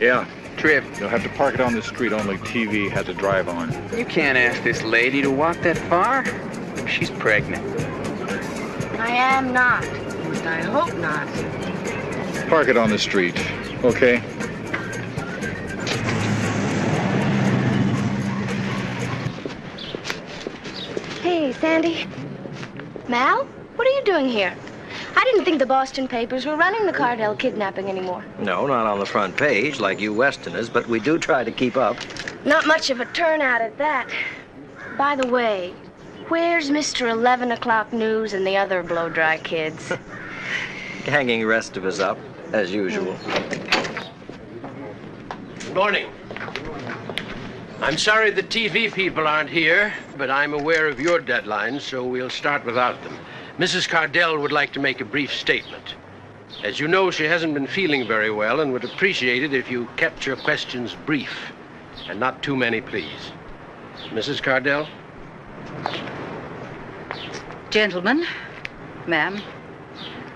Yeah. Trip. You'll have to park it on the street. Only TV has a drive on. You can't ask this lady to walk that far. She's pregnant. I am not. At least I hope not. Park it on the street, okay? Hey, Sandy. Mal, what are you doing here? I didn't think the Boston papers were running the Cardell kidnapping anymore. No, not on the front page like you Westerners, but we do try to keep up. Not much of a turnout at that. By the way, where's Mr. 11 o'clock News and the other blow-dry kids? Hanging the rest of us up, as usual. Good morning. I'm sorry the TV people aren't here, but I'm aware of your deadlines, so we'll start without them. Mrs. Cardell would like to make a brief statement. As you know, she hasn't been feeling very well and would appreciate it if you kept your questions brief and not too many, please. Mrs. Cardell? Gentlemen, ma'am,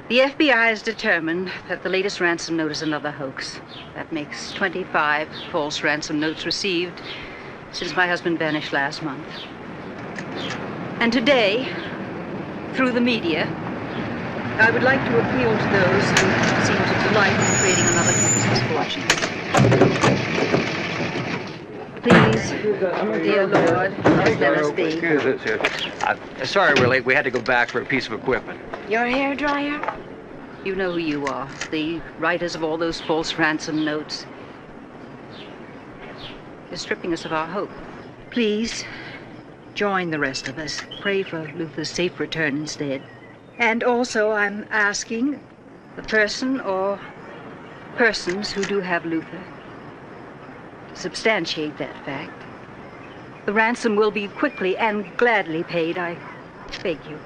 the FBI has determined that the latest ransom note is another hoax. That makes 25 false ransom notes received since my husband vanished last month. And today, through the media, I would like to appeal to those who seem to delight in creating another human's misfortune. Please, dear Lord, just let us be. Sorry we're late. We had to go back for a piece of equipment. Your hair dryer? You know who you are, the writers of all those false ransom notes. You're stripping us of our hope. Please, join the rest of us. Pray for Luther's safe return instead. And also, I'm asking the person or persons who do have Luther to substantiate that fact. The ransom will be quickly and gladly paid. I beg you.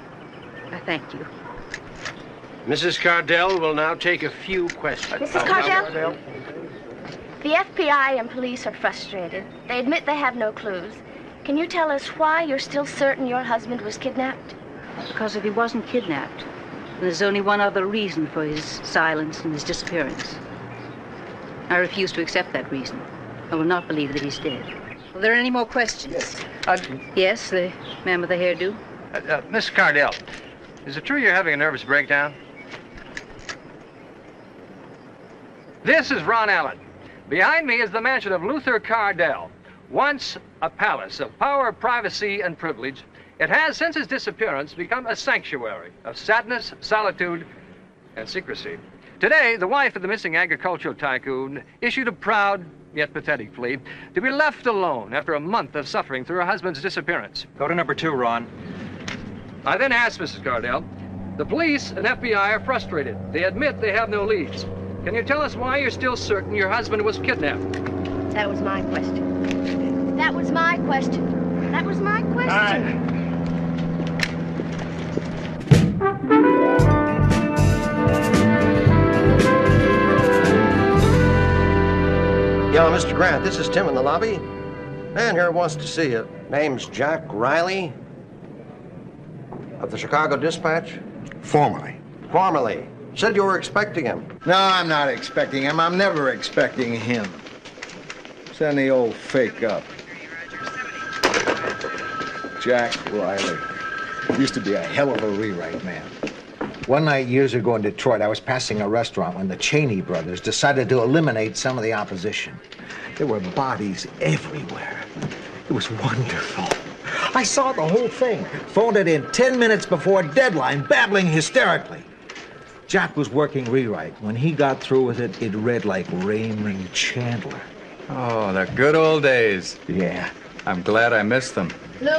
I thank you. Mrs. Cardell will now take a few questions. Mrs. Cardell? The FBI and police are frustrated. They admit they have no clues. Can you tell us why you're still certain your husband was kidnapped? Because if he wasn't kidnapped, there's only one other reason for his silence and his disappearance. I refuse to accept that reason. I will not believe that he's dead. Are there any more questions? Yes. Yes, the man with the hairdo. Miss Cardell, is it true you're having a nervous breakdown? This is Ron Allen. Behind me is the mansion of Luther Cardell. Once a palace of power, privacy, and privilege, it has, since his disappearance, become a sanctuary of sadness, solitude, and secrecy. Today, the wife of the missing agricultural tycoon issued a proud, yet pathetic plea to be left alone after a month of suffering through her husband's disappearance. Go to number 2, Ron. I then asked Mrs. Cardell, the police and FBI are frustrated. They admit they have no leads. Can you tell us why you're still certain your husband was kidnapped? That was my question. That was my question. That was my question. Yeah, Mr. Grant, this is Tim in the lobby. Man here wants to see you. Name's Jack Riley of the Chicago Dispatch. Formerly. Formerly. Said you were expecting him. No, I'm not expecting him. I'm never expecting him. Send the old fake up. Jack Riley. Used to be a hell of a rewrite man. One night years ago in Detroit, I was passing a restaurant when the Cheney brothers decided to eliminate some of the opposition. There were bodies everywhere. It was wonderful. I saw the whole thing. Phoned it in 10 minutes before deadline, babbling hysterically. Jack was working rewrite. When he got through with it, it read like Raymond Chandler. Oh, the good old days. Yeah. I'm glad I missed them. Lou?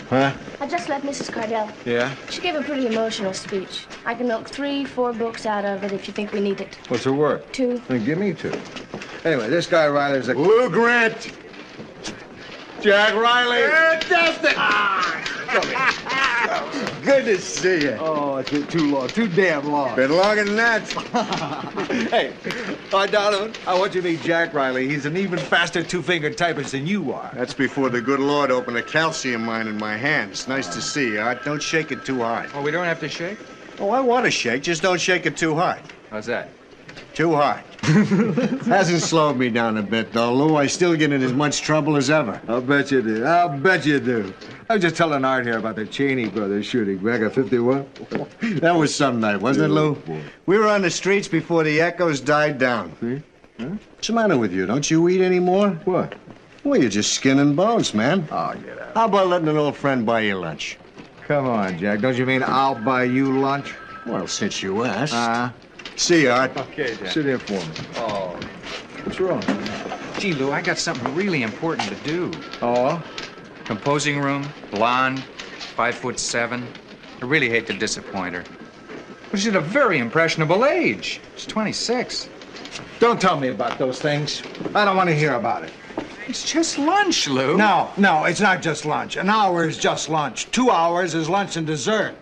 Huh? I just left Mrs. Cardell. Yeah? She gave a pretty emotional speech. I can milk 3-4 books out of it if you think we need it. What's it worth? 2. Then give me 2. Anyway, this guy Riley's a... Lou Grant! Jack Riley! Fantastic! Come here. Good to see you. Oh, it's been too long. Too damn long. Been longer than that. Hey, Donovan, I want you to meet Jack Riley. He's an even faster two-fingered typist than you are. That's before the good Lord opened a calcium mine in my hands. Nice to see you, Art. Don't shake it too hard. Oh, we don't have to shake? Oh, I want to shake. Just don't shake it too hard. How's that? Too hot. Hasn't slowed me down a bit, though, Lou. I still get in as much trouble as ever. I'll bet you do. I'll bet you do. I was just telling Art here about the Cheney brothers shooting back at 51. That was some night, wasn't it, Lou? We were on the streets before the echoes died down. See? Huh? What's the matter with you? Don't you eat anymore? What? Well, you're just skin and bones, man. Oh, get out. How about letting an old friend buy you lunch? Come on, Jack. Don't you mean I'll buy you lunch? Well, since you asked. See you, Art. Okay, Jack. Sit here for me. Oh. What's wrong? Gee, Lou, I got something really important to do. Oh? Composing room, blonde, 5'7". I really hate to disappoint her. But she's at a very impressionable age. She's 26. Don't tell me about those things. I don't want to hear about it. It's just lunch, Lou. No, it's not just lunch. An hour is just lunch. 2 hours is lunch and dessert.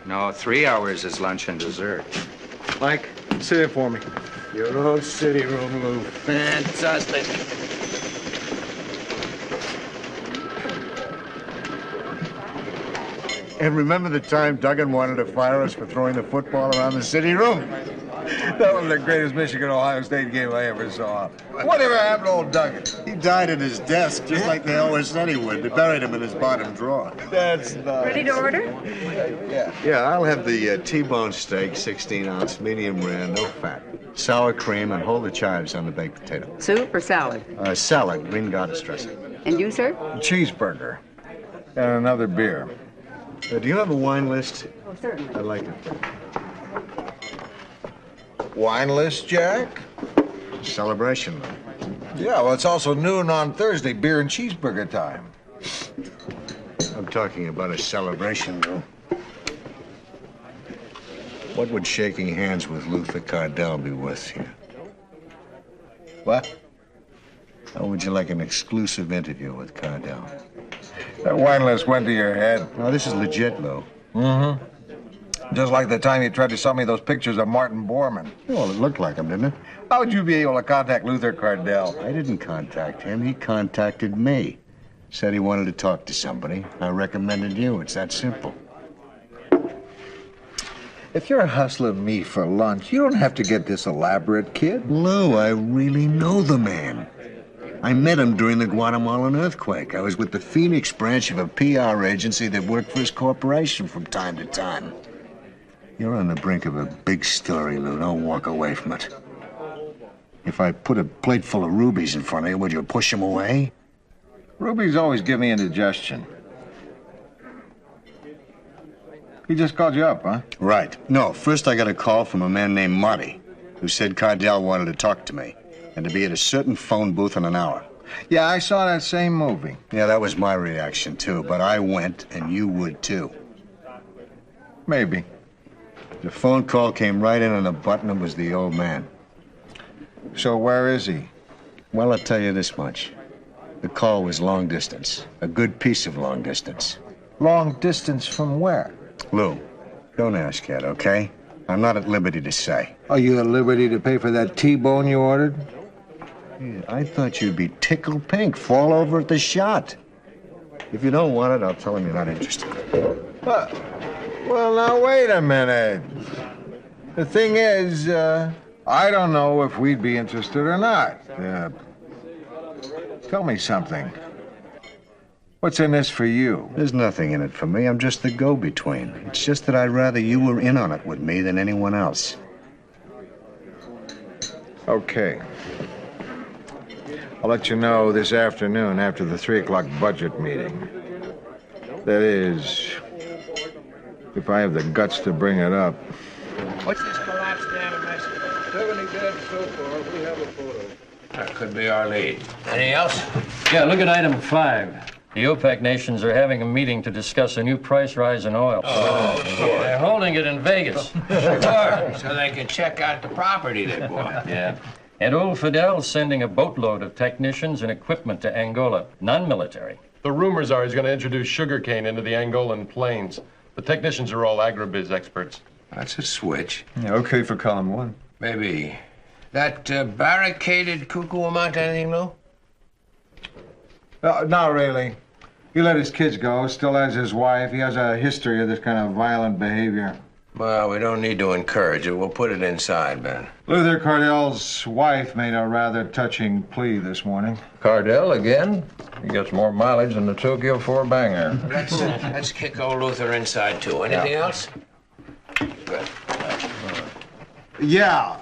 No, 3 hours is lunch and dessert. Mike, sit here for me. Your old city room, Lou. Fantastic. And remember the time Duggan wanted to fire us for throwing the football around the city room? That was the greatest Michigan-Ohio State game I ever saw. Whatever happened to old Duggan? He died at his desk, just like they always said he would. They buried him in his bottom drawer. That's nice. Ready to order? Yeah, I'll have the T-bone steak, 16-ounce, medium rare, no fat. Sour cream, and hold the chives on the baked potato. Soup or salad? Salad, green goddess dressing. And you, sir? Cheeseburger. And another beer. Do you have a wine list? Oh, certainly. I like it. Wine list, Jack? Celebration. Yeah, well, it's also noon on Thursday, beer and cheeseburger time. I'm talking about a celebration, though. What would shaking hands with Luther Cardell be worth here? What? How would you like an exclusive interview with Cardell? That wine list went to your head. No, this is legit, Lou. Mm-hmm. Just like the time you tried to sell me those pictures of Martin Bormann. Well, it looked like him, didn't it? How would you be able to contact Luther Cardell? I didn't contact him. He contacted me. Said he wanted to talk to somebody. I recommended you. It's that simple. If you're hustling me for lunch, you don't have to get this elaborate, kid. Lou, I really know the man. I met him during the Guatemalan earthquake. I was with the Phoenix branch of a PR agency that worked for his corporation from time to time. You're on the brink of a big story, Lou. Don't walk away from it. If I put a plate full of rubies in front of you, would you push them away? Rubies always give me indigestion. He just called you up, huh? Right. No, first I got a call from a man named Marty, who said Cardell wanted to talk to me and to be at a certain phone booth in an hour. Yeah, I saw that same movie. Yeah, that was my reaction, too. But I went, and you would, too. Maybe. The phone call came right in on the button. It was the old man. So where is he? Well, I'll tell you this much. The call was long distance. A good piece of long distance. Long distance from where? Lou, don't ask yet, okay? I'm not at liberty to say. Are you at liberty to pay for that T-bone you ordered? Yeah, I thought you'd be tickled pink, fall over at the shot. If you don't want it, I'll tell him you're not interested. Well, now, wait a minute. The thing is, I don't know if we'd be interested or not. Tell me something. What's in this for you? There's nothing in it for me. I'm just the go-between. It's just that I'd rather you were in on it with me than anyone else. Okay. I'll let you know this afternoon after the 3 o'clock budget meeting. That is, if I have the guts to bring it up. What's this collapse down in Mexico? 70 dead so far. We have a photo. That could be our lead. Anything else? Yeah, look at item 5. The OPEC nations are having a meeting to discuss a new price rise in oil. They're holding it in Vegas. Sure, so they can check out the property they bought. Yeah. And old Fidel's sending a boatload of technicians and equipment to Angola, non-military. The rumors are he's going to introduce sugarcane into the Angolan plains. The technicians are all agribiz experts. That's a switch. Yeah, okay for column 1. Maybe. That barricaded cuckoo amount to anything, Lou? Not really. He let his kids go, still has his wife. He has a history of this kind of violent behavior. Well, we don't need to encourage it. We'll put it inside, Ben. Luther Cardell's wife made a rather touching plea this morning. Cardell again? He gets more mileage than the Tokyo 4 banger. Let's kick old Luther inside, too. Anything else? Good. Yeah,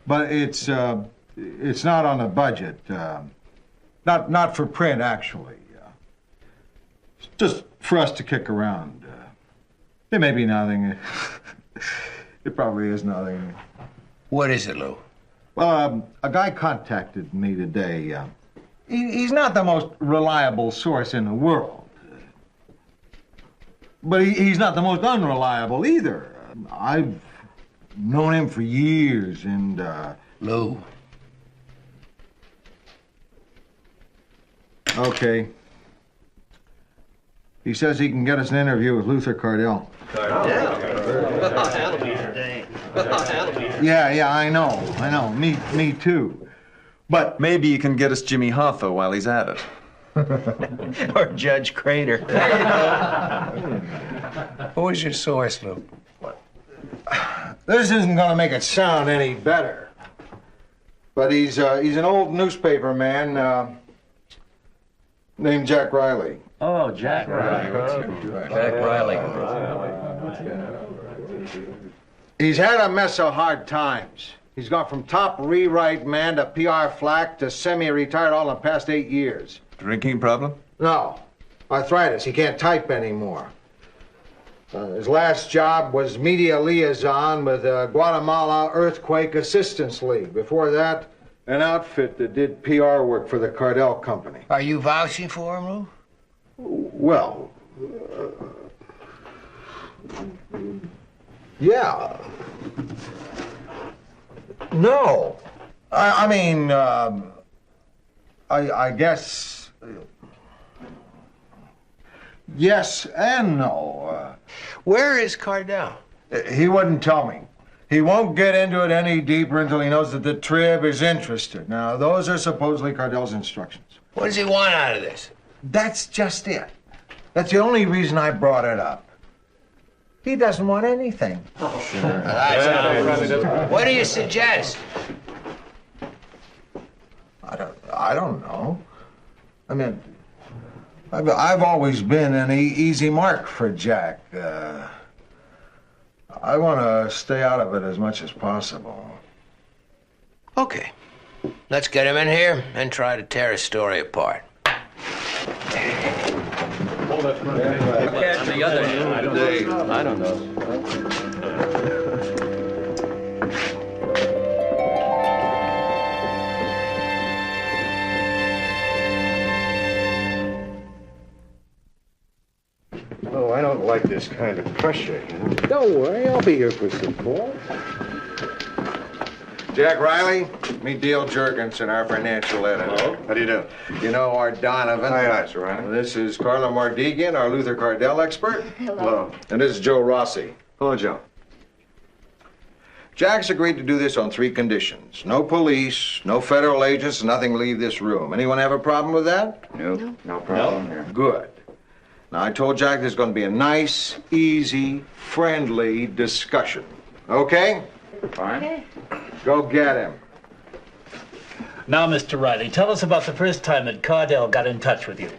but it's not on the budget. Not for print, actually. It's just for us to kick around. It may be nothing. It probably is nothing. What is it, Lou? Well, a guy contacted me today. He's not the most reliable source in the world. But he's not the most unreliable either. I've known him for years, and, Lou. Okay. He says he can get us an interview with Luther Cardell. That'll be today. Yeah, I know. Me too. But maybe you can get us Jimmy Hoffa while he's at it. Or Judge Crater. Who is your source, Lou? this isn't going to make it sound any better. But he's an old newspaper man named Jack Riley. Oh, Jack Riley. Jack Riley. He's had a mess of hard times. He's gone from top rewrite man to PR flack to semi-retired all in the past 8 years. Drinking problem? No. Arthritis. He can't type anymore. His last job was media liaison with the Guatemala Earthquake Assistance League. Before that, an outfit that did PR work for the Cardell Company. Are you vouching for him, Lou? Well, yeah. No. I mean, I guess, yes and no. Where is Cardell? He wouldn't tell me. He won't get into it any deeper until he knows that the Trib is interested. Now, those are supposedly Cardell's instructions. What does he want out of this? That's just it. That's the only reason I brought it up. He doesn't want anything. Oh, sure. What do you suggest? I don't know. I mean, I've always been an easy mark for Jack. I want to stay out of it as much as possible. Okay. Let's get him in here and try to tear his story apart. On the other hand, I don't know. Oh, I don't like this kind of pressure, you know. Don't worry, I'll be here for support. Jack Riley, meet Dale Jurgensen, our financial editor. Hello. How do you do? You know our Donovan. Hi, Sir Riley. This is Carla Mardigian, our Luther Cardell expert. Hello. And this is Joe Rossi. Hello, Joe. Jack's agreed to do this on 3 conditions. No police, no federal agents, nothing leave this room. Anyone have a problem with that? No. No problem here. Good. Now, I told Jack there's going to be a nice, easy, friendly discussion. Okay? Fine. Okay. Go get him. Now, Mr. Riley, tell us about the first time that Cardell got in touch with you.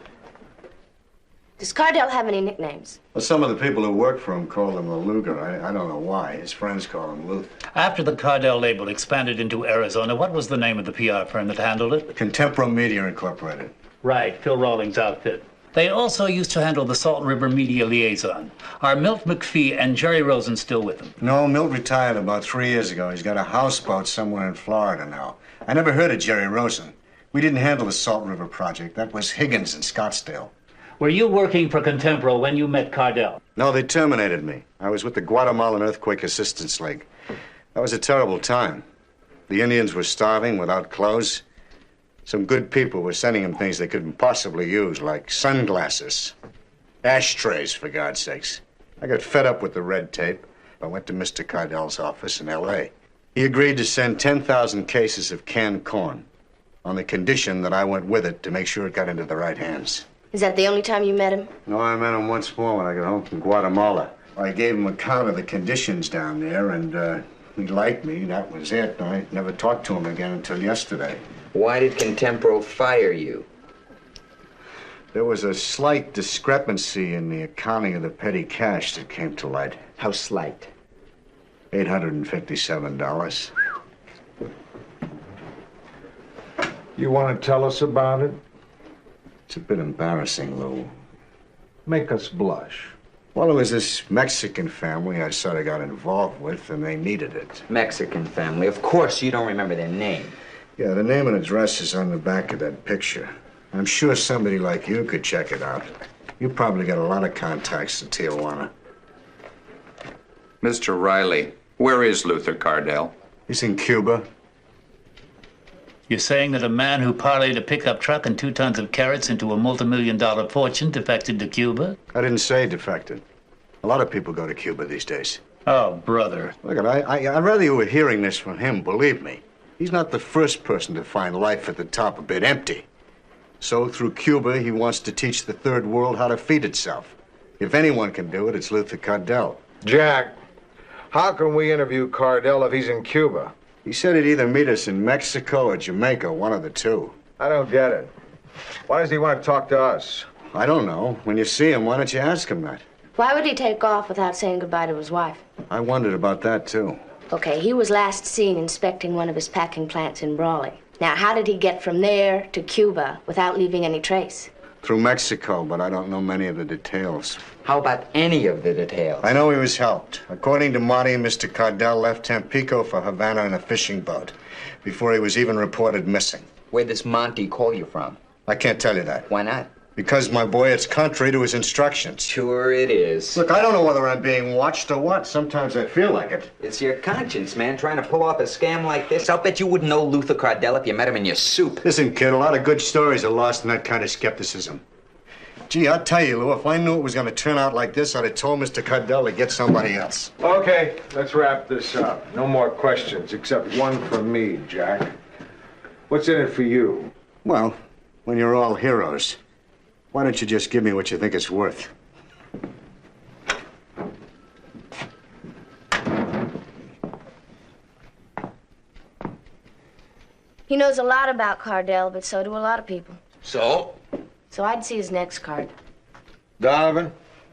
Does Cardell have any nicknames? Well, some of the people who work for him call him the Luger. I don't know why. His friends call him Luther. After the Cardell label expanded into Arizona, what was the name of the PR firm that handled it? Contempro Media Incorporated. Right, Phil Rawlings' outfit. They also used to handle the Salt River Media Liaison. Are Milt McPhee and Jerry Rosen still with them? No, Milt retired about 3 years ago. He's got a houseboat somewhere in Florida now. I never heard of Jerry Rosen. We didn't handle the Salt River project. That was Higgins in Scottsdale. Were you working for Contempro when you met Cardell? No, they terminated me. I was with the Guatemalan Earthquake Assistance League. That was a terrible time. The Indians were starving, without clothes. Some good people were sending them things they couldn't possibly use, like sunglasses. Ashtrays, for God's sakes. I got fed up with the red tape. I went to Mr. Cardell's office in L.A. He agreed to send 10,000 cases of canned corn on the condition that I went with it to make sure it got into the right hands. Is that the only time you met him? No, I met him once more when I got home from Guatemala. I gave him an account of the conditions down there, and he liked me. That was it. I never talked to him again until yesterday. Why did Contempro fire you? There was a slight discrepancy in the accounting of the petty cash that came to light. How slight? $857. You want to tell us about it? It's a bit embarrassing, Lou. Make us blush. Well, it was this Mexican family I sort of got involved with, and they needed it. Mexican family. Of course you don't remember their name. Yeah, the name and address is on the back of that picture. I'm sure somebody like you could check it out. You probably got a lot of contacts in Tijuana. Mr. Riley, where is Luther Cardell? He's in Cuba. You're saying that a man who parlayed a pickup truck and 2 tons of carrots into a multi-million-dollar fortune defected to Cuba? I didn't say defected. A lot of people go to Cuba these days. Oh, brother. Look, I'd rather you were hearing this from him, believe me. He's not the first person to find life at the top a bit empty. So through Cuba, he wants to teach the third world how to feed itself. If anyone can do it, it's Luther Cardell. Jack, how can we interview Cardell if he's in Cuba? He said he'd either meet us in Mexico or Jamaica, one of the two. I don't get it. Why does he want to talk to us? I don't know. When you see him, why don't you ask him that? Why would he take off without saying goodbye to his wife? I wondered about that, too. Okay, he was last seen inspecting one of his packing plants in Brawley. Now, how did he get from there to Cuba without leaving any trace? Through Mexico, but I don't know many of the details. How about any of the details? I know he was helped. According to Marty, Mr. Cardell left Tampico for Havana in a fishing boat before he was even reported missing. Where'd this Monty call you from? I can't tell you that. Why not? Because, my boy, it's contrary to his instructions. Sure it is. Look, I don't know whether I'm being watched or what. Sometimes I feel like it. It's your conscience, man, trying to pull off a scam like this. I'll bet you wouldn't know Luther Cardell if you met him in your soup. Listen, kid, a lot of good stories are lost in that kind of skepticism. Gee, I'll tell you, Lou, if I knew it was going to turn out like this, I'd have told Mr. Cardell to get somebody else. Okay, let's wrap this up. No more questions, except one from me, Jack. What's in it for you? Well, when you're all heroes, why don't you just give me what you think it's worth? He knows a lot about Cardell, but so do a lot of people. So? So I'd see his next card. Donovan?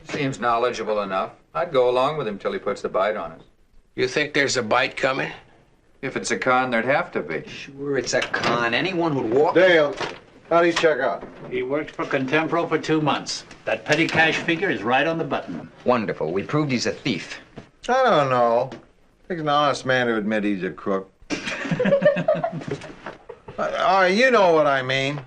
Seems knowledgeable enough. I'd go along with him till he puts the bite on us. You think there's a bite coming? If it's a con, there'd have to be. Sure, it's a con. Anyone who'd walk... Dale, how'd he check out? He worked for Contempro for 2 months. That petty cash figure is right on the button. Wonderful. We proved he's a thief. I don't know. He's an honest man to admit he's a crook. You know what I mean.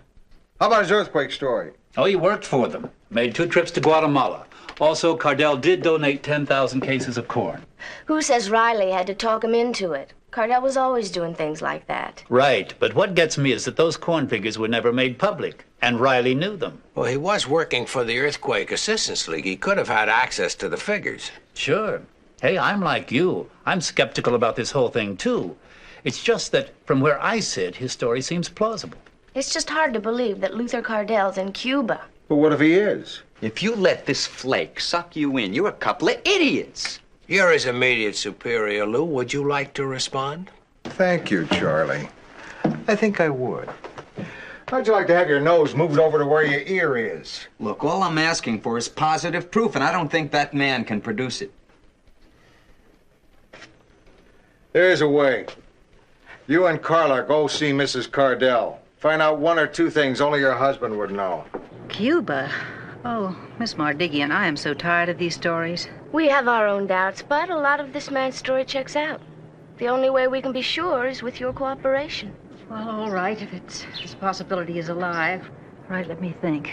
How about his earthquake story? Oh, he worked for them. Made 2 trips to Guatemala. Also, Cardell did donate 10,000 cases of corn. Who says Riley had to talk him into it? Cardell was always doing things like that. Right, but what gets me is that those corn figures were never made public, and Riley knew them. Well, he was working for the Earthquake Assistance League. He could have had access to the figures. Sure. Hey, I'm like you. I'm skeptical about this whole thing, too. It's just that, from where I sit, his story seems plausible. It's just hard to believe that Luther Cardell's in Cuba. But what if he is? If you let this flake suck you in, you're a couple of idiots. You're his immediate superior, Lou. Would you like to respond? Thank you, Charlie. I think I would. How'd you like to have your nose moved over to where your ear is? Look, all I'm asking for is positive proof, and I don't think that man can produce it. There's a way. You and Carla go see Mrs. Cardell. Find out 1 or 2 things only your husband would know. Cuba? Oh, Miss Mardigian, I am so tired of these stories. We have our own doubts, but a lot of this man's story checks out. The only way we can be sure is with your cooperation. Well, all right, if this possibility is alive. All right, let me think.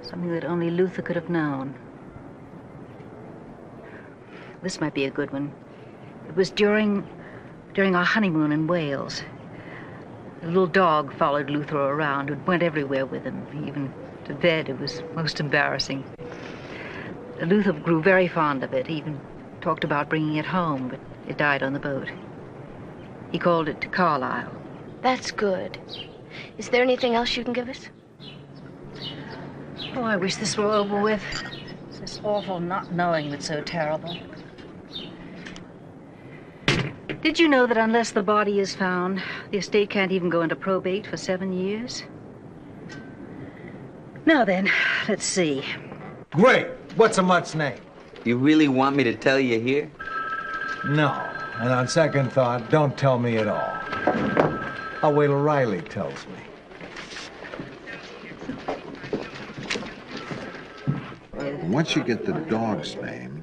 Something that only Luther could have known. This might be a good one. It was during our honeymoon in Wales. A little dog followed Luther around and went everywhere with him, even to bed. It was most embarrassing. Luther grew very fond of it. He even talked about bringing it home, but it died on the boat. He called it Carlisle. That's good. Is there anything else you can give us? Oh, I wish this were over with. It's just awful not knowing that's so terrible. Did you know that unless the body is found, the estate can't even go into probate for 7 years? Now then, let's see. Great. What's a mutt's name? You really want me to tell you here? No. And on second thought, don't tell me at all. I'll wait till Riley tells me. Once you get the dog's name,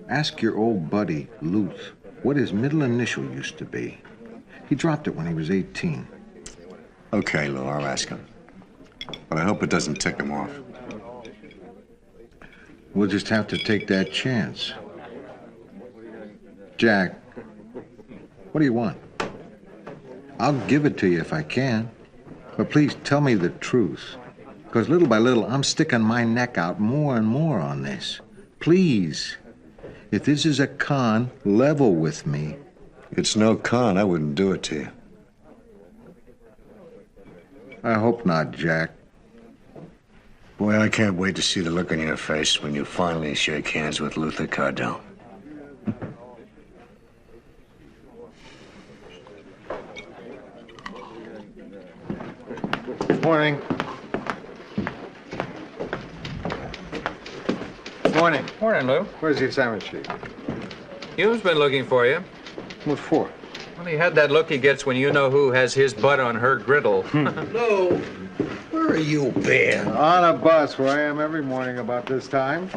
ask your old buddy, Luth, what his middle initial used to be. He dropped it when he was 18. Okay, Lou, I'll ask him. But I hope it doesn't tick him off. We'll just have to take that chance. Jack, what do you want? I'll give it to you if I can. But please tell me the truth. Because little by little, I'm sticking my neck out more and more on this. Please. If this is a con, level with me. It's no con. I wouldn't do it to you. I hope not, Jack. Boy, I can't wait to see the look on your face when you finally shake hands with Luther Cardell. Morning. Morning. Morning, Lou. Where's the assignment sheet? Hume's been looking for you. What for? Well, he had that look he gets when you know who has his butt on her griddle. Lou, where have you been? On a bus where I am every morning about this time.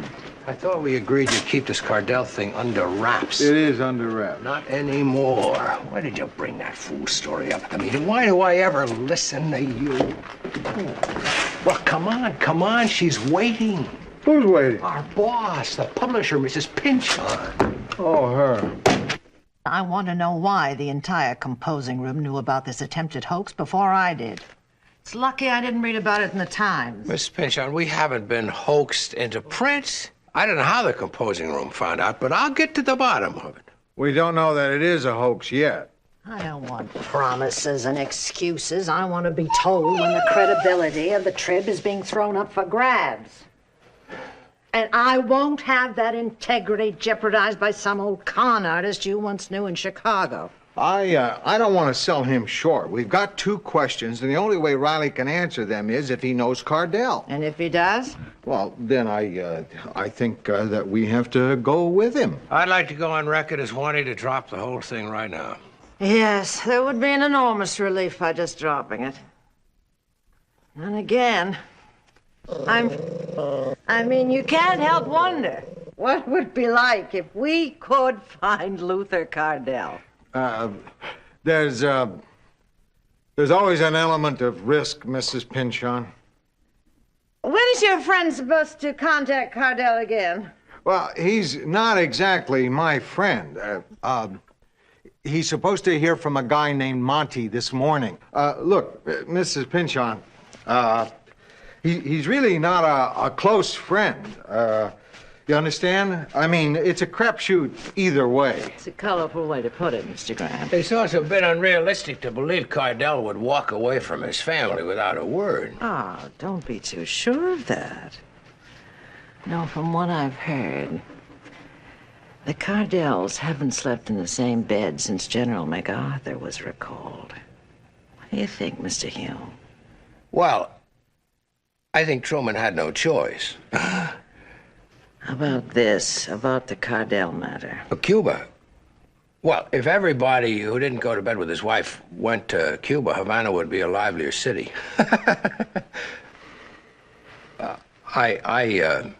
I thought we agreed to keep this Cardell thing under wraps. It is under wraps. Not anymore. Why did you bring that fool story up at the meeting? Why do I ever listen to you? Well, come on. She's waiting. Who's waiting? Our boss, the publisher, Mrs. Pynchon. Oh, her. I want to know why the entire composing room knew about this attempted hoax before I did. It's lucky I didn't read about it in the Times. Miss Pynchon, we haven't been hoaxed into print. I don't know how the composing room found out, but I'll get to the bottom of it. We don't know that it is a hoax yet. I don't want promises and excuses. I want to be told when the credibility of the Trib is being thrown up for grabs. And I won't have that integrity jeopardized by some old con artist you once knew in Chicago. I don't want to sell him short. We've got 2 questions, and the only way Riley can answer them is if he knows Cardell. And if he does? Well, then I think that we have to go with him. I'd like to go on record as wanting to drop the whole thing right now. Yes, there would be an enormous relief by just dropping it. And again, I mean, you can't help wonder what would it be like if we could find Luther Cardell. There's always an element of risk, Mrs. Pynchon. When is your friend supposed to contact Cardell again? Well, he's not exactly my friend. He's supposed to hear from a guy named Monty this morning. Look, Mrs. Pynchon, he's really not a close friend. You understand? I mean, it's a crapshoot either way. It's a colorful way to put it, Mr. Grant. It's also a bit unrealistic to believe Cardell would walk away from his family without a word. Oh, don't be too sure of that. No, from what I've heard, the Cardells haven't slept in the same bed since General MacArthur was recalled. What do you think, Mr. Hume? Well, I think Truman had no choice. How about this, about the Cardell matter? Cuba? Well, if everybody who didn't go to bed with his wife went to Cuba, Havana would be a livelier city. I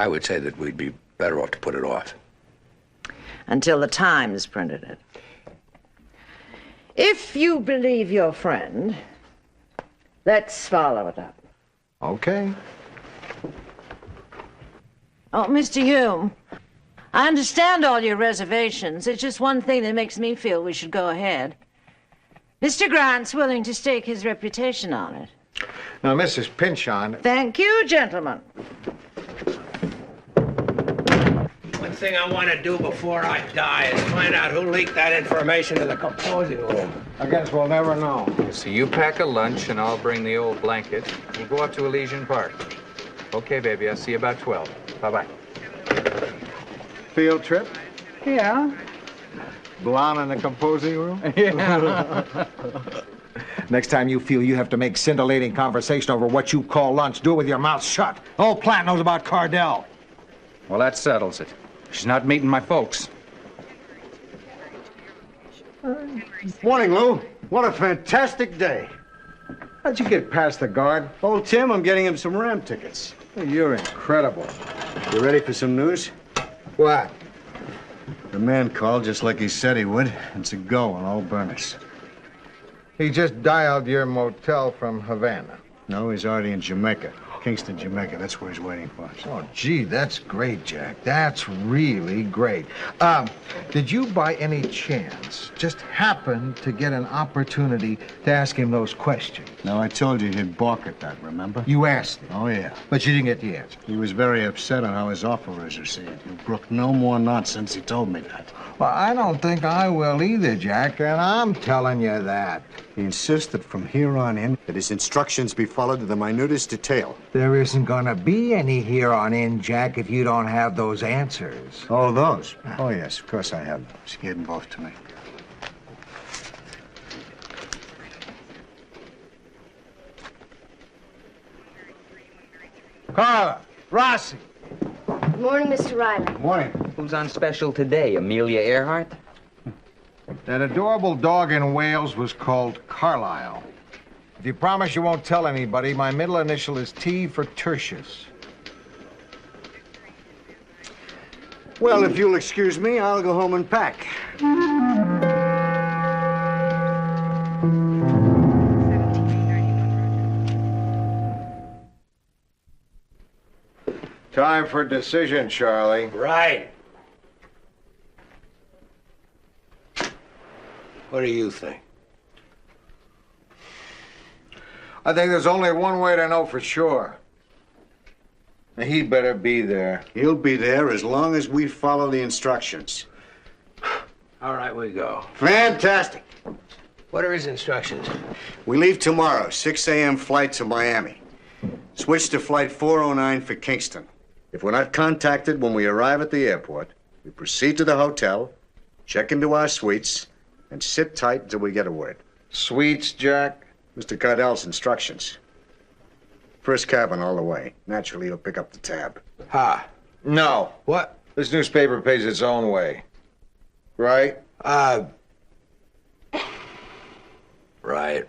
would say that we'd be better off to put it off. Until the Times printed it. If you believe your friend, let's follow it up. Okay. Oh, Mr. Hume, I understand all your reservations. It's just one thing that makes me feel we should go ahead. Mr. Grant's willing to stake his reputation on it. Now, Mrs. Pynchon... Thank you, gentlemen. One thing I want to do before I die is find out who leaked that information to the composing room. I guess we'll never know. So you pack a lunch, and I'll bring the old blanket. We'll go up to Elysian Park. Okay, baby. I'll see you about 12. Bye-bye. Field trip? Yeah. Blonde in the composing room? Yeah. Next time you feel you have to make scintillating conversation over what you call lunch, do it with your mouth shut. The whole plant knows about Cardell. Well, that settles it. She's not meeting my folks. Morning, Lou. What a fantastic day. How'd you get past the guard? Old Tim, I'm getting him some Ram tickets. You're incredible. You ready for some news? What? The man called just like he said he would. It's a go on all burners. He just dialed your motel from Havana. No, he's already in Jamaica. Kingston, Jamaica. That's where he's waiting for us. Oh, gee, that's great, Jack. That's really great. Did you, by any chance, just happen to get an opportunity to ask him those questions? No, I told you he'd balk at that, remember? You asked him? Oh, yeah. But you didn't get the answer? He was very upset on how his offer was received. He brooked no more nonsense. He told me that. Well, I don't think I will either, Jack, and I'm telling you that. He insists that from here on in, that his instructions be followed to the minutest detail. There isn't gonna be any here on in, Jack, if you don't have those answers. Oh, those? Oh, yes, of course I have those. He gave them both to me. Carla, Rossi. Good morning, Mr. Riley. Morning. Who's on special today? Amelia Earhart? That adorable dog in Wales was called Carlisle. If you promise you won't tell anybody, my middle initial is T for Tertius. Well, if you'll excuse me, I'll go home and pack. Time for decision, Charlie. Right. What do you think? I think there's only one way to know for sure. He better be there. He'll be there as long as we follow the instructions. All right, we go. Fantastic. What are his instructions? We leave tomorrow, 6 a.m. flight to Miami. Switch to flight 409 for Kingston. If we're not contacted when we arrive at the airport, we proceed to the hotel, check into our suites, and sit tight until we get a word. Suites, Jack? Mr. Cardell's instructions. First cabin all the way. Naturally, he'll pick up the tab. Ha. No. What? This newspaper pays its own way. Right? Right.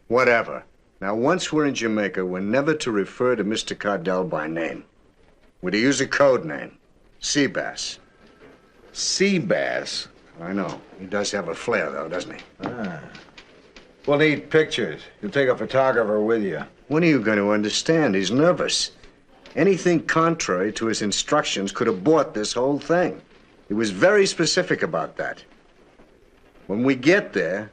Whatever. Now, once we're in Jamaica, we're never to refer to Mr. Cardell by name. We're to use a code name. Seabass. Seabass? I know. He does have a flair, though, doesn't he? We'll need pictures. You'll take a photographer with you. When are you going to understand? He's nervous. Anything contrary to his instructions could abort this whole thing. He was very specific about that. When we get there,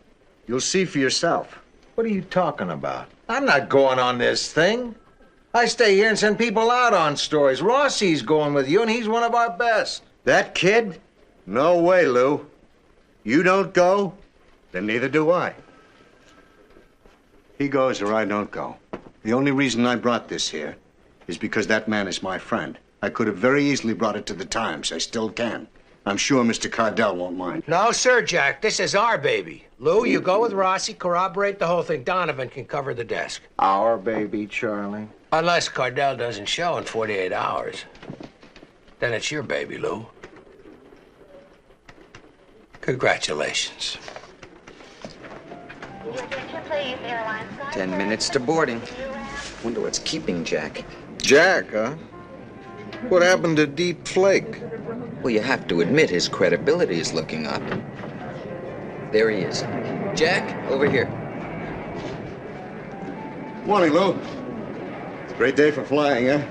you'll see for yourself. What are you talking about? I'm not going on this thing. I stay here and send people out on stories. Rossi's going with you, and he's one of our best. That kid? No way, Lou. You don't go, then neither do I. He goes or I don't go. The only reason I brought this here is because that man is my friend. I could have very easily brought it to the Times. I still can. I'm sure Mr. Cardell won't mind. No, sir, Jack. This is our baby. Lou, you go with Rossi, corroborate the whole thing. Donovan can cover the desk. Our baby, Charlie. Unless Cardell doesn't show in 48 hours. Then it's your baby, Lou. Congratulations. 10 minutes to boarding. Wonder what's keeping Jack. Jack, huh? What happened to Deep Flake? Well, you have to admit his credibility is looking up. There he is. Jack, over here. Morning, Lou. Great day for flying, huh?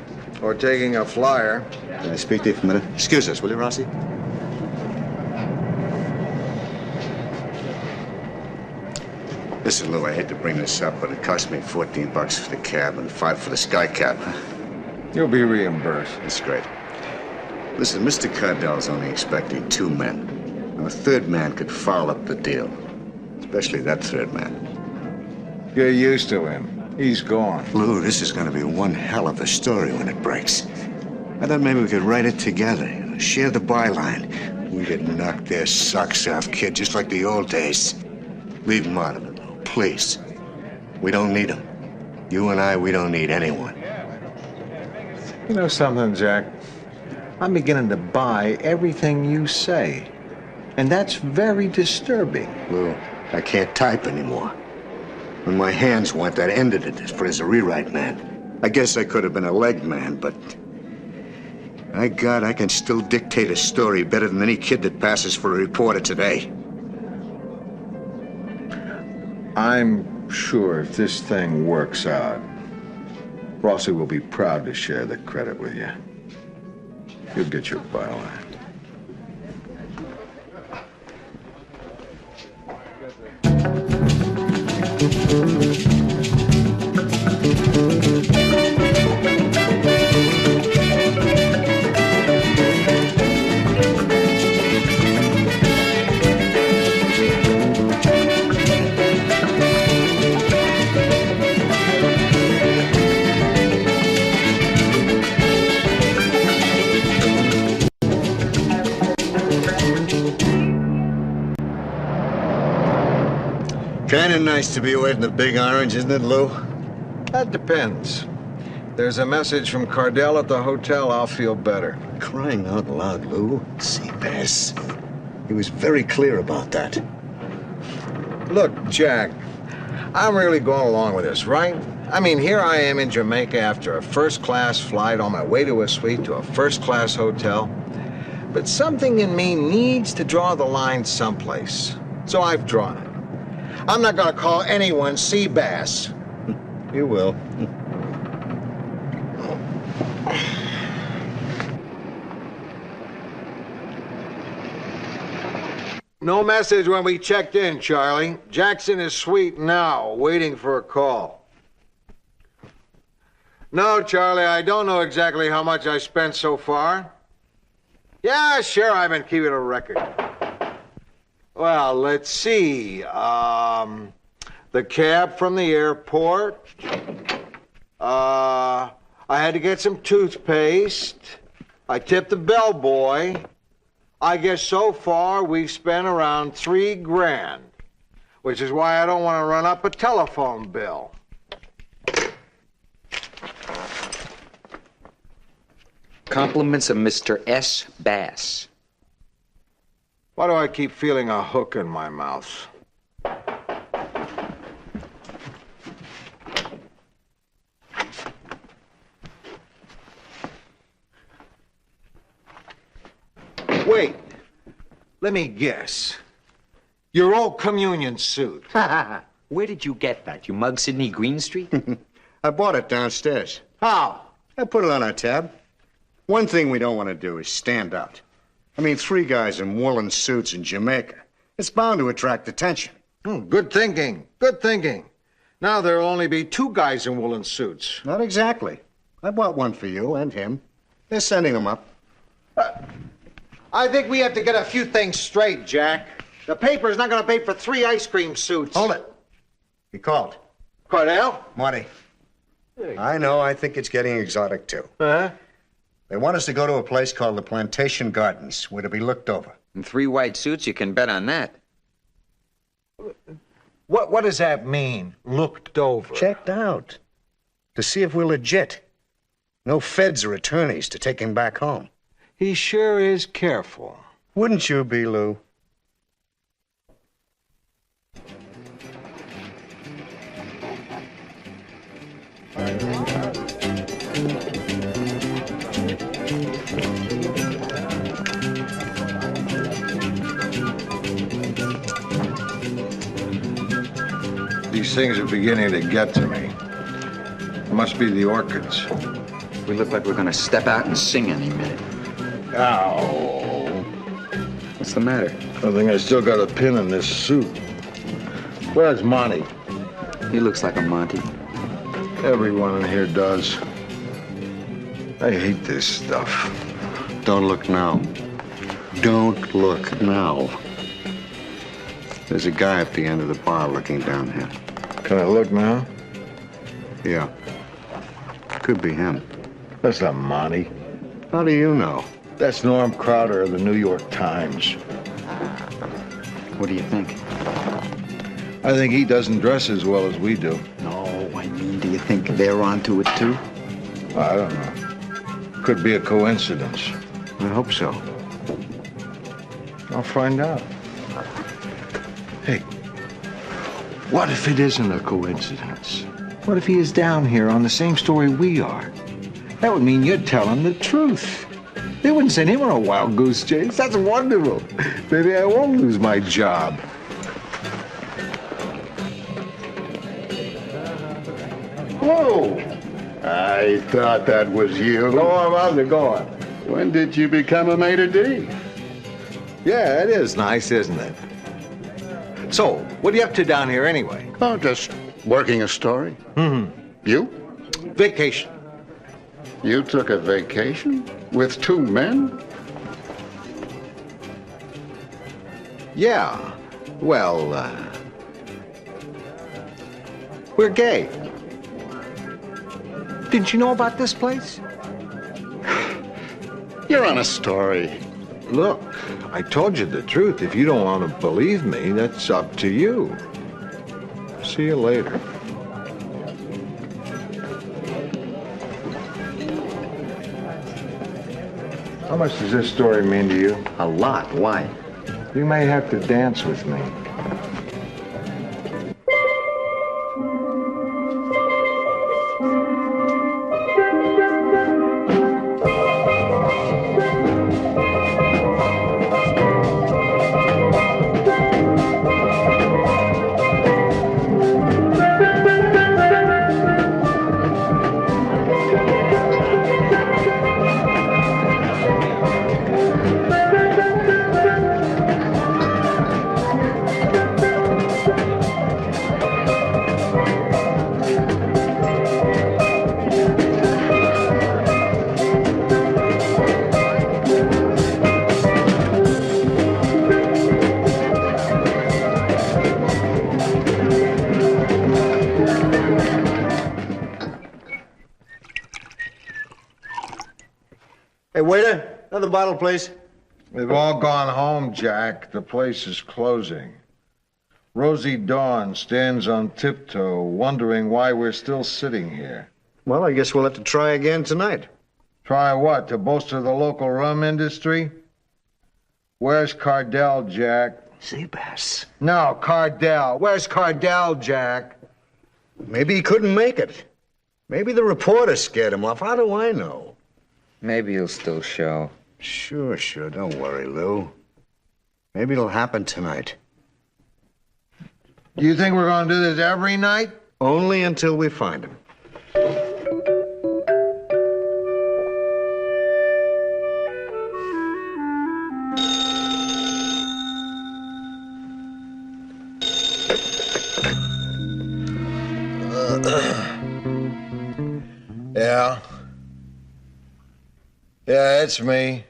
Or taking a flyer. Can I speak to you for a minute? Excuse us, will you, Rossi? Listen, Lou, I hate to bring this up, but it cost me $14 for the cab and $5 for the sky cab. You'll be reimbursed. That's great. Listen, Mr. Cardell's only expecting 2 men. Now, a third man could foul up the deal. Especially that third man. Get used to him. He's gone. Lou, this is gonna be one hell of a story when it breaks. I thought maybe we could write it together, share the byline. We could knock their socks off, kid, just like the old days. Leave them out of it, Lou, please. We don't need them. You and I, we don't need anyone. You know something, Jack? I'm beginning to buy everything you say. And that's very disturbing. Lou, I can't type anymore. When my hands went, that ended it as a rewrite man. I guess I could have been a leg man, but... My God, I can still dictate a story better than any kid that passes for a reporter today. I'm sure if this thing works out, Rossi will be proud to share the credit with you. You'll get your byline. Kinda nice to be away from the Big Orange, isn't it, Lou? That depends. There's a message from Cardell at the hotel, I'll feel better. Crying out loud, Lou. Seabass. He was very clear about that. Look, Jack, I'm really going along with this, right? I mean, here I am in Jamaica after a first-class flight on my way to a suite to a first-class hotel. But something in me needs to draw the line someplace. So I've drawn it. I'm not gonna call anyone Seabass. You will. No message when we checked in, Charlie. Jack's in his suite now, waiting for a call. No, Charlie, I don't know exactly how much I spent so far. Yeah, sure, I've been keeping a record. Well, let's see. The cab from the airport. I had to get some toothpaste. I tipped the bellboy. I guess so far we've spent around $3 grand, which is why I don't want to run up a telephone bill. Compliments of Mr. S. Bass. Why do I keep feeling a hook in my mouth? Wait, let me guess. Your old communion suit. Where did you get that? You mug Sidney Greenstreet? I bought it downstairs. How? I put it on our tab. One thing we don't want to do is stand out. I mean, 3 guys in woolen suits in Jamaica. It's bound to attract attention. Good thinking. Good thinking. Now there'll only be 2 guys in woolen suits. Not exactly. I bought one for you and him. They're sending them up. I think we have to get a few things straight, Jack. The paper's not going to pay for 3 ice cream suits. Hold it. He called. Cardell? Marty. I know, I think it's getting exotic, too. Huh? They want us to go to a place called the Plantation Gardens, where to be looked over. In 3 white suits, you can bet on that. What does that mean, looked over? Checked out. To see if we're legit. No feds or attorneys to take him back home. He sure is careful. Wouldn't you be, Lou? These things are beginning to get to me. It must be the orchids. We look like we're gonna step out and sing any minute. Ow. What's the matter? I think I still got a pin in this suit. Where's Monty? He looks like a Monty. Everyone in here does. I hate this stuff. Don't look now. Don't look now. There's a guy at the end of the bar looking down here. Can I look now? Yeah. Could be him. That's not Monty. How do you know? That's Norm Crowder of the New York Times. What do you think? I think he doesn't dress as well as we do. No, I mean, do you think they're onto it too? I don't know. Could be a coincidence. I hope so. I'll find out. Hey, what if it isn't a coincidence? What if he is down here on the same story we are? That would mean you're telling the truth. They wouldn't send him on a wild goose chase. That's wonderful. Maybe I won't lose my job. Whoa! I thought that was you. Go on, how's it going? When did you become a maitre d'? Yeah, it is nice, isn't it? So, what are you up to down here anyway? Oh, just working a story. Mm-hmm. You? Vacation. You took a vacation? With two men? Yeah. Well, we're gay. Didn't you know about this place? You're on a story. Look, I told you the truth. If you don't want to believe me, that's up to you. See you later. How much does this story mean to you? A lot. Why? You may have to dance with me. Hey, waiter, another bottle, please. They've all gone home, Jack. The place is closing. Rosie Dawn stands on tiptoe, wondering why we're still sitting here. Well, I guess we'll have to try again tonight. Try what? To bolster the local rum industry? Where's Cardell, Jack? Seabass. No, Cardell. Where's Cardell, Jack? Maybe he couldn't make it. Maybe the reporter scared him off. How do I know? Maybe he'll still show. Sure. Don't worry, Lou. Maybe it'll happen tonight. You think we're going to do this every night? Only until we find him. Yeah. Yeah, it's me.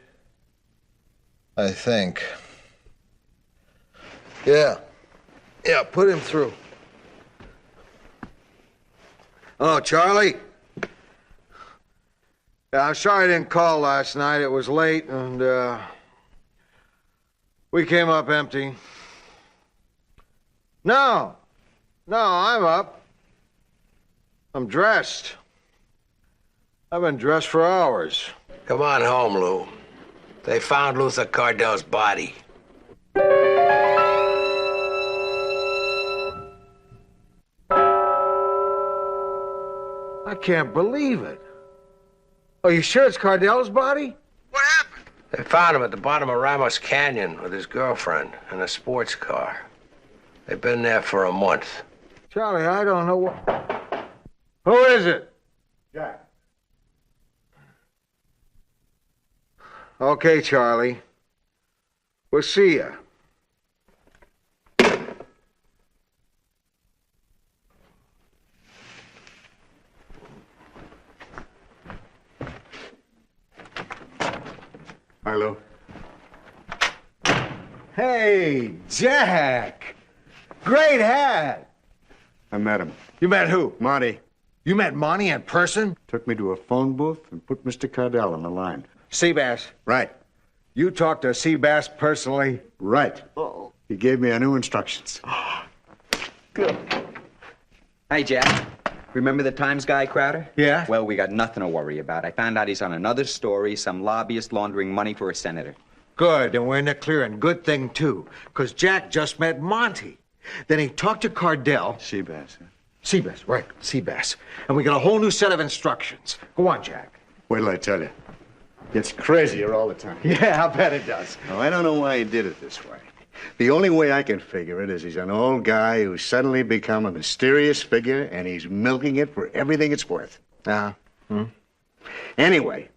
I think. Yeah, put him through. Oh, Charlie? Yeah, I'm sorry I didn't call last night. It was late, and, we came up empty. No, I'm up. I'm dressed. I've been dressed for hours. Come on home, Lou. They found Luther Cardell's body. I can't believe it. Are you sure it's Cardell's body? They found him at the bottom of Ramos Canyon with his girlfriend in a sports car. They've been there for a month. Charlie, I don't know what... Who is it? Jack. Okay, Charlie. We'll see ya. Hi, Lou. Hey, Jack! Great hat! I met him. You met who? Monty. You met Monty in person? Took me to a phone booth and put Mr. Cardell on the line. Seabass? Right. You talked to Seabass personally? Right. He gave me a new instructions. Good. Hey, Jack. Remember the Times guy, Crowder? Yeah? Well, we got nothing to worry about. I found out he's on another story, some lobbyist laundering money for a senator. Good, and we're in the clear, and good thing, too, because Jack just met Monty. Then he talked to Cardell. Seabass. Seabass, right, Seabass. And we got a whole new set of instructions. Go on, Jack. Wait till I tell you. Gets crazier all the time. Yeah, I bet it does. Now, I don't know why he did it this way. The only way I can figure it is he's an old guy who's suddenly become a mysterious figure, and he's milking it for everything it's worth. Anyway,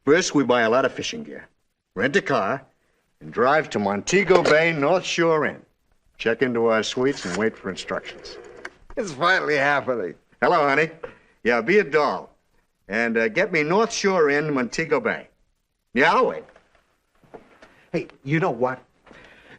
first we buy a lot of fishing gear, rent a car, and drive to Montego Bay, North Shore Inn. Check into our suites and wait for instructions. It's finally happening. Hello, honey. Yeah, be a doll. And get me North Shore Inn, Montego Bay. Yeah, I'll wait. Hey, you know what?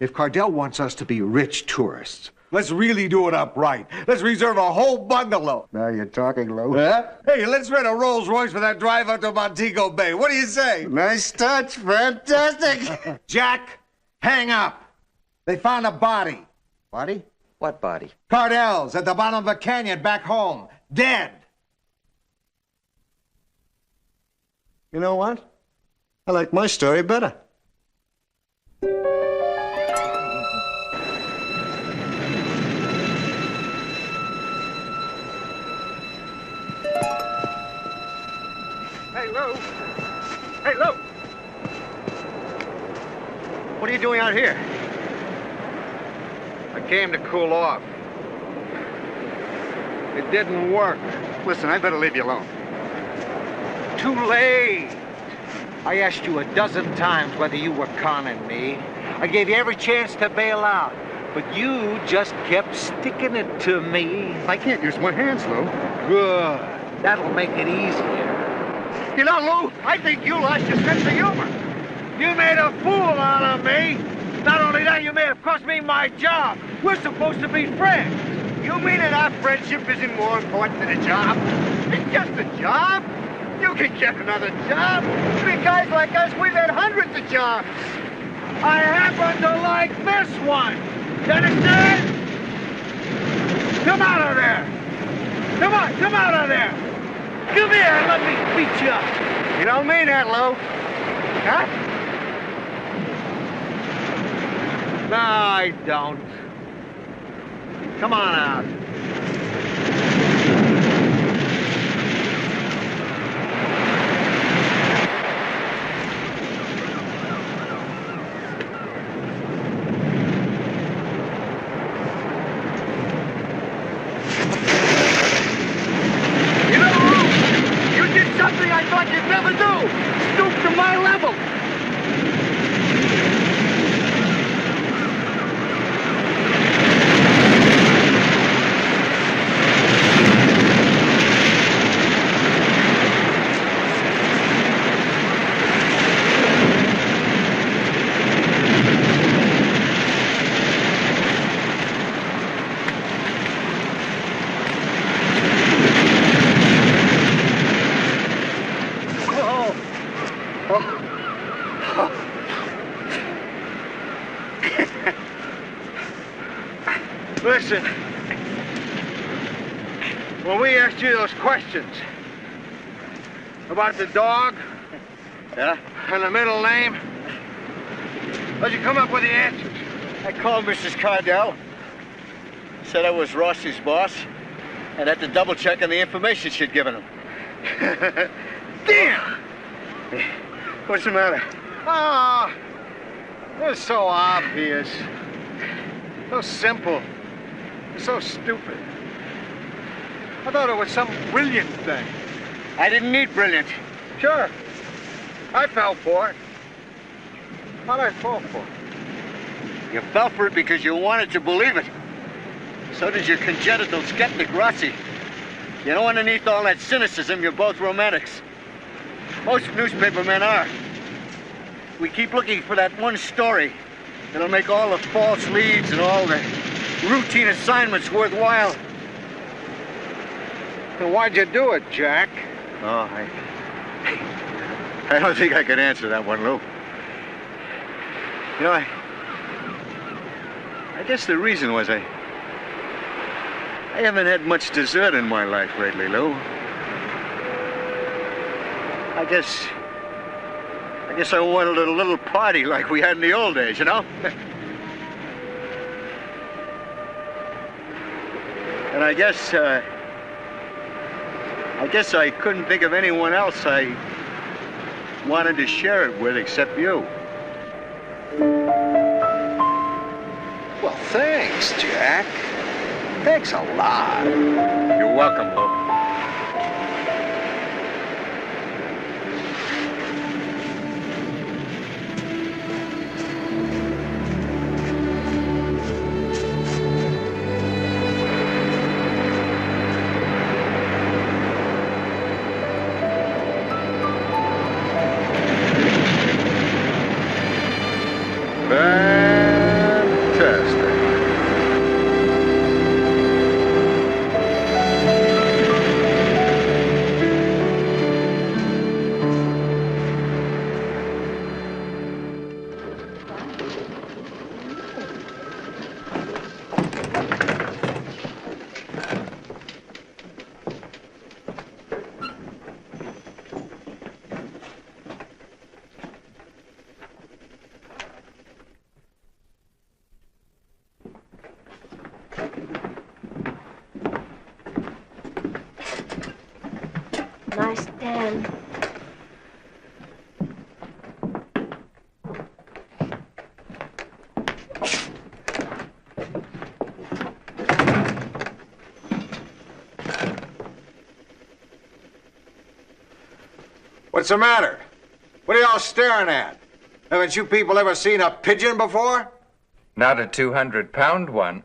If Cardell wants us to be rich tourists, let's really do it up right. Let's reserve a whole bungalow. Now you're talking, Lou. Huh? Hey, let's rent a Rolls Royce for that drive up to Montego Bay. What do you say? Nice touch. Fantastic. Jack, hang up. They found a body. Body? What body? Cardell's at the bottom of a canyon back home. Dead. You know what? I like my story better. Hey, Lou. Hey, Lou. What are you doing out here? I came to cool off. It didn't work. Listen, I better leave you alone. Too late. I asked you a dozen times whether you were conning me. I gave you every chance to bail out, but you just kept sticking it to me. I can't use my hands, Lou. Good. That'll make it easier. You know, Lou, I think you lost your sense of humor. You made a fool out of me. Not only that, you may have cost me my job. We're supposed to be friends. You mean that our friendship isn't more important than a job? It's just a job. You can get another job. Big guys like us, we've had hundreds of jobs. I happen to like this one. You understand? Come out of there. Come on, come out of there. Come here and let me beat you up. You don't mean that, Lou. Huh? No, I don't. Come on out. You know, Lou, you did something I thought you'd never do. Stoop to my level. Listen, when we asked you those questions about the dog, and the middle name, how'd you come up with the answers? I called Mrs. Cardell. Said I was Rossi's boss, and had to double check on the information she'd given him. Damn! What's the matter? Oh, it's so obvious. So simple. So stupid. I thought it was some brilliant thing. I didn't need brilliant. Sure. I fell for it. How'd I fall for it? You fell for it because you wanted to believe it. So did your congenital skeptic, Rossi. You know, underneath all that cynicism, you're both romantics. Most newspapermen are. We keep looking for that one story that'll make all the false leads and all the routine assignments worthwhile. Then why'd you do it, Jack? Oh, I don't think I can answer that one, Lou. You know, I guess the reason was I haven't had much dessert in my life lately, Lou. I guess I wanted a little party like we had in the old days, you know? And I guess I couldn't think of anyone else I wanted to share it with except you. Well, thanks, Jack. Thanks a lot. You're welcome, Lou. Nice den. What's the matter? What are y'all staring at? Haven't you people ever seen a pigeon before? Not a 200-pound one.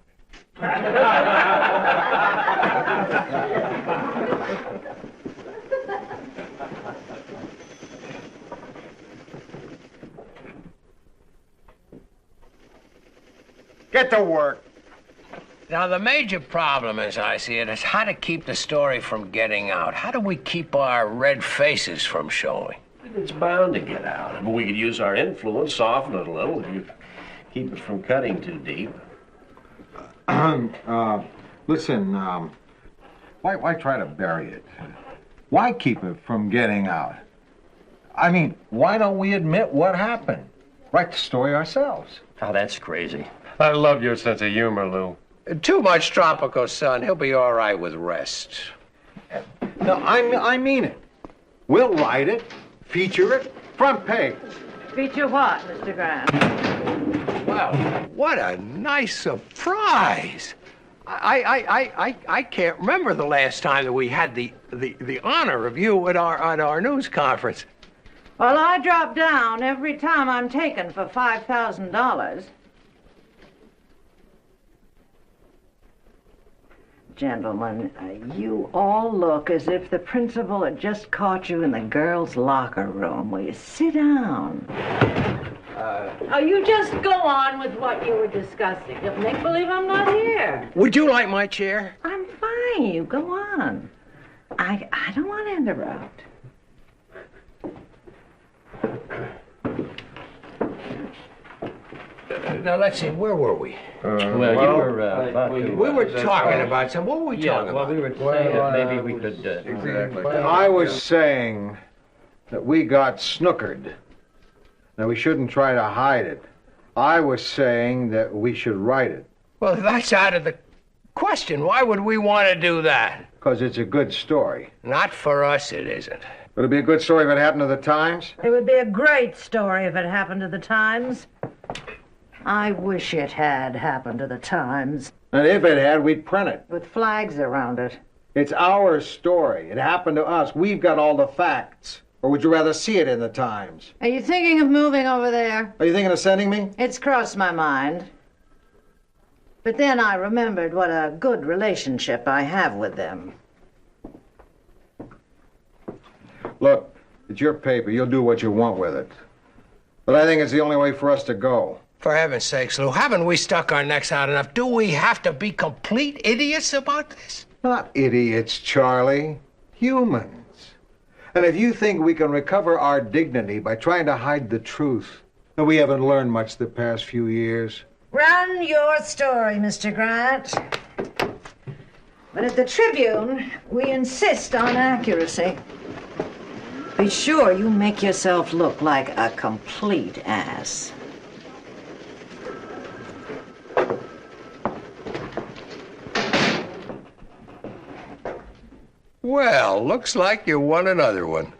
Get to work. Now, the major problem, as I see it, is how to keep the story from getting out. How do we keep our red faces from showing? It's bound to get out. I mean, we could use our influence, soften it a little, if you keep it from cutting too deep. Listen, why try to bury it? Why keep it from getting out? I mean, why don't we admit what happened? Write the story ourselves. Oh, that's crazy. I love your sense of humor, Lou. Too much tropical sun. He'll be all right with rest. No, I mean it. We'll write it, feature it, front page. Feature what, Mr. Grant? Well, what a nice surprise. I can't remember the last time that we had the honor of you at our news conference. Well, I drop down every time I'm taken for $5,000. Gentlemen, you all look as if the principal had just caught you in the girls' locker room. Will you sit down? Oh, you just go on with what you were discussing. You'll make believe I'm not here. Would you like my chair? I'm fine. You go on. I don't want to interrupt. Now, let's see, where were we? You were about to... We were talking about something. What were we talking about? Well, we were saying that maybe we could... Exactly. I was saying that we got snookered. Now, we shouldn't try to hide it. I was saying that we should write it. Well, that's out of the question. Why would we want to do that? Because it's a good story. Not for us, it isn't. Would it be a good story if it happened to the Times? It would be a great story if it happened to the Times. I wish it had happened to the Times. And if it had, we'd print it. With flags around it. It's our story. It happened to us. We've got all the facts. Or would you rather see it in the Times? Are you thinking of moving over there? Are you thinking of sending me? It's crossed my mind. But then I remembered what a good relationship I have with them. Look, it's your paper. You'll do what you want with it. But I think it's the only way for us to go. For heaven's sakes, Lou, haven't we stuck our necks out enough? Do we have to be complete idiots about this? Not idiots, Charlie. Humans. And if you think we can recover our dignity by trying to hide the truth, then we haven't learned much the past few years. Run your story, Mr. Grant. But at the Tribune, we insist on accuracy. Be sure you make yourself look like a complete ass. Well, looks like you won another one.